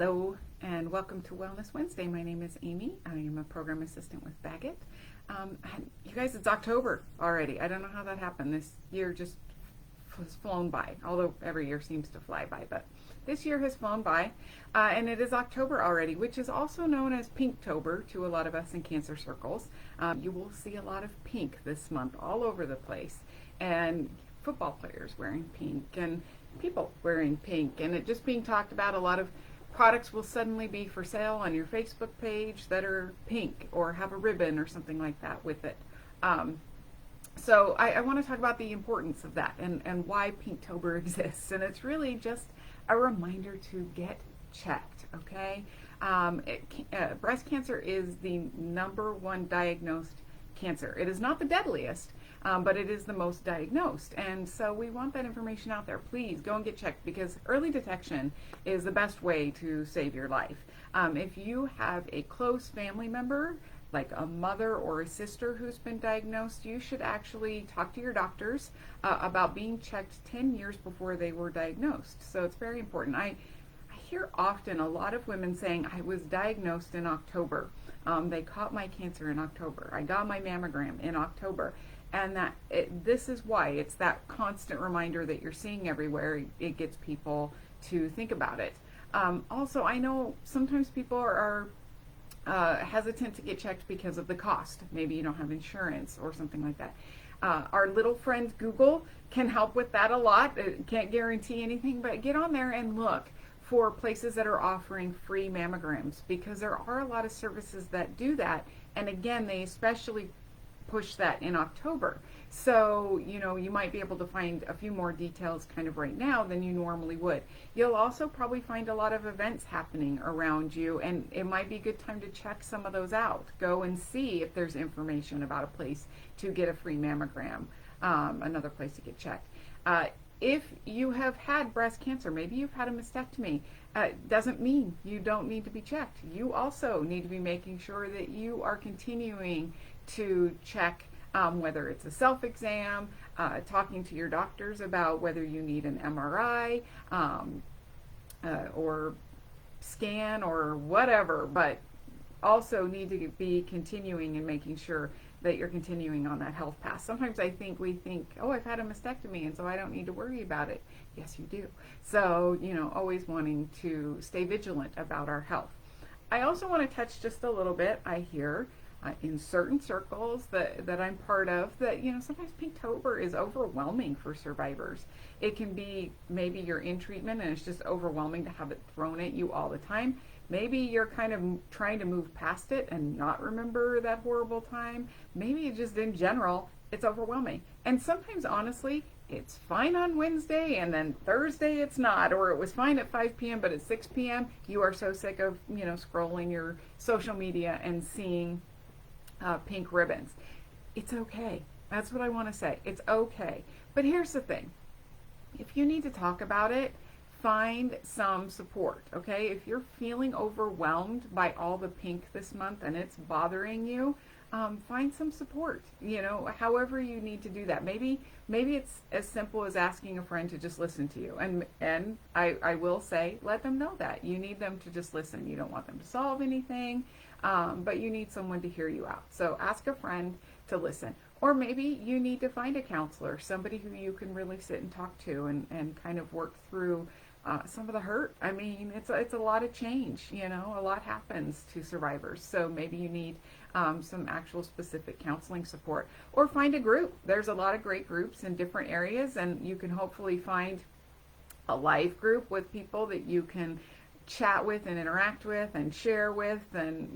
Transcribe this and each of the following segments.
Hello and welcome to Wellness Wednesday. My name is Amy. I am a program assistant with Baggett. You guys, it's October already. I don't know how that happened. This year just has flown by, although every year seems to fly by, but this year has flown by, and it is October already, which is also known as Pinktober to a lot of us in cancer circles. You will see a lot of pink this month all over the place, and football players wearing pink and people wearing pink, and it just being talked about. A lot of products will suddenly be for sale on your Facebook page that are pink or have a ribbon or something like that with it. So I want to talk about the importance of that and why Pinktober exists. And it's really just a reminder to get checked, okay? Breast cancer is the #1 diagnosed cancer. It is not the deadliest, but it is the most diagnosed. And so we want that information out there. Please go and get checked, because early detection is the best way to save your life. If you have a close family member, like a mother or a sister who's been diagnosed, you should actually talk to your doctors about being checked 10 years before they were diagnosed. So it's very important. I hear often a lot of women saying, I was diagnosed in October. They caught my cancer in October. I got my mammogram in October. And this is why. It's that constant reminder that you're seeing everywhere. It gets people to think about it. Also, I know sometimes people are hesitant to get checked because of the cost. Maybe you don't have insurance or something like that. Our little friend Google can help with that a lot. It can't guarantee anything, but get on there and look for places that are offering free mammograms, because there are a lot of services that do that. And again, they especially push that in October. So, you might be able to find a few more details kind of right now than you normally would. You'll also probably find a lot of events happening around you, and it might be a good time to check some of those out. Go and see if there's information about a place to get a free mammogram, another place to get checked. If you have had breast cancer, maybe you've had a mastectomy, doesn't mean you don't need to be checked. You also need to be making sure that you are continuing to check, whether it's a self-exam, talking to your doctors about whether you need an MRI or scan or whatever, but also need to be continuing and making sure that you're continuing on that health path. Sometimes we think, oh, I've had a mastectomy and so I don't need to worry about it. Yes, you do. So, always wanting to stay vigilant about our health. I also want to touch just a little bit, I hear in certain circles that I'm part of, that sometimes Pinktober is overwhelming for survivors. It can be, maybe you're in treatment and it's just overwhelming to have it thrown at you all the time. Maybe you're kind of trying to move past it and not remember that horrible time. Maybe just in general, it's overwhelming. And sometimes, honestly, it's fine on Wednesday and then Thursday it's not, or it was fine at 5 p.m. but at 6 p.m. you are so sick of, scrolling your social media and seeing pink ribbons. It's okay. That's what I want to say. It's okay. But here's the thing. If you need to talk about it, find some support, okay? If you're feeling overwhelmed by all the pink this month and it's bothering you, find some support, however you need to do that. Maybe it's as simple as asking a friend to just listen to you. And I will say, let them know that. You need them to just listen. You don't want them to solve anything, but you need someone to hear you out. So ask a friend to listen. Or maybe you need to find a counselor, somebody who you can really sit and talk to and kind of work through some of the hurt. I mean, it's a lot of change, a lot happens to survivors. So maybe you need some actual specific counseling support, or find a group. There's a lot of great groups in different areas, and you can hopefully find a live group with people that you can chat with and interact with and share with, and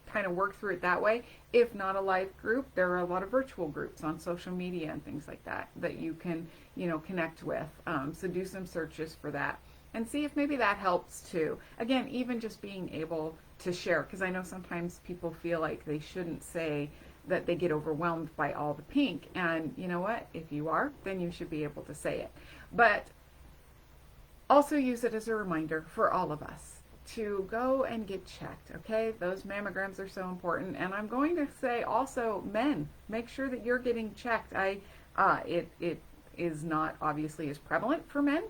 kind of work through it that way. If not a live group, there are a lot of virtual groups on social media and things like that you can connect with. So do some searches for that and see if maybe that helps too. Again, even just being able to share, because I know sometimes people feel like they shouldn't say that they get overwhelmed by all the pink, and you know what, if you are, then you should be able to say it. But also use it as a reminder for all of us to go and get checked, okay? Those mammograms are so important. And I'm going to say also, men, make sure that you're getting checked. It is not obviously as prevalent for men,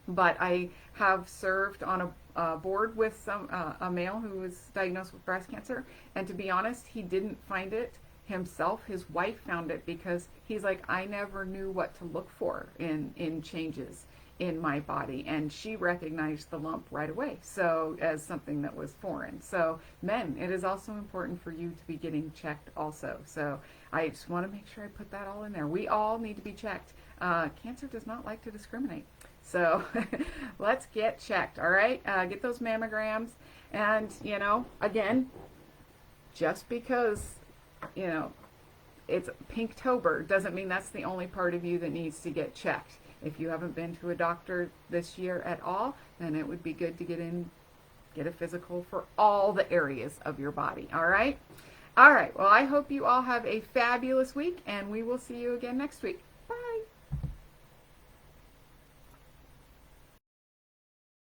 but I have served on board with a male who was diagnosed with breast cancer, and to be honest, he didn't find it himself. His wife found it because he's like, I never knew what to look for in changes in my body, and she recognized the lump right away, so as something that was foreign. So men, it is also important for you to be getting checked also. So I just want to make sure I put that all in there. We all need to be checked. Cancer does not like to discriminate, so let's get checked. All right, get those mammograms. And again, just because it's Pinktober doesn't mean that's the only part of you that needs to get checked. If you haven't been to a doctor this year at all, then it would be good to get a physical for all the areas of your body. All right? All right. Well, I hope you all have a fabulous week, and we will see you again next week.